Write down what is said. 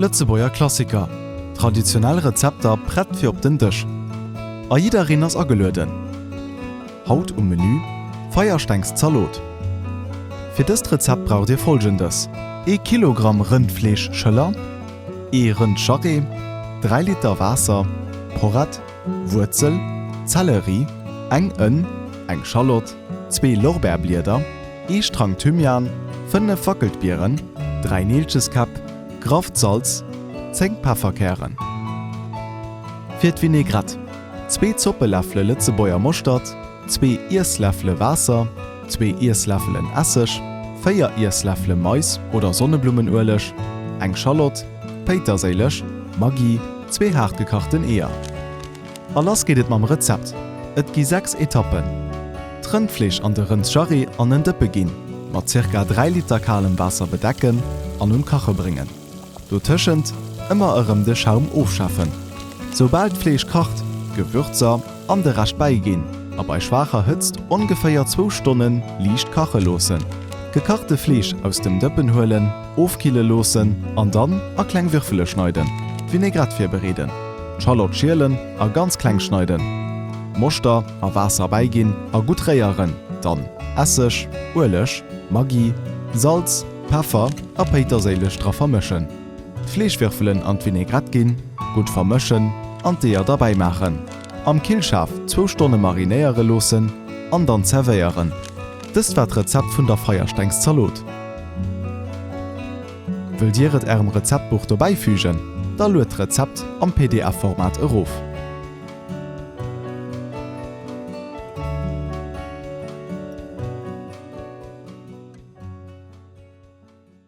Lützebäuer Klassiker. Traditionell Rezepter brett fir op den Tisch. A jeder Renners agelöden. Haut Menü Feierstengs Zalot. Für das Rezept braucht ihr folgendes: 1 Kilogramm Rindfleisch Schëller, 1 Rind Charré, 3 Liter Wasser, Porrett, Wurzel, Zellerie, eng Schallot, 2 Lorbeerblieder, 1 Strang Thymian, 5 Fackeltbieren, 3 Nilcheskap, Kraftsalz, 10 Pfefferkern. Für die Vinaigrette: 2 Zuppelöffel Lützebäuer Mustard, 2 Esslöffel Wasser, 2 Esslöffel Essig, 4 Esslöffel Mais oder Sonnenblumenölig, eng Schallot, Petersilie, Maggi, 2 hartgekachten Eier. Alles geht mam Rezept. Et gi 6 Etappen. Rindfleisch an de Rind Charré an den Dëppe ginn, mat ca. 3 Liter kalem Wasser bedecken, an un Kache bringen. Dotëschend immer ërem de Schaum aufschaffen. Sobald Fleisch kocht, Gewürzer an de rasch beigin, a bei schwacher Hitzt ungefähr 2 Stunden liicht kache losen. Gekochte Fleisch aus dem Dëppen holen, aufkile losen, an dann a kleng Würfele schneiden. Vinaigrette fir bereden. Schallot schielen a ganz klein schneiden. Muster a Wasser beigin a gut reieren, dann Essig, Ölig, Maggi, Salz, Pfeffer a Petersilie drauf vermischen. Fleischwürfelen an Vinaigrette gin, gut vermischen, an Eier dabei machen. Am Kühlschaf 2 Stunden marinéiere losen, an dann servieren. Das war das Rezept vun der Feierstengs Zalot. Wollt ihr et eurem Rezeptbuch dabei fügen? Da lädt Rezept am PDF-Format auf.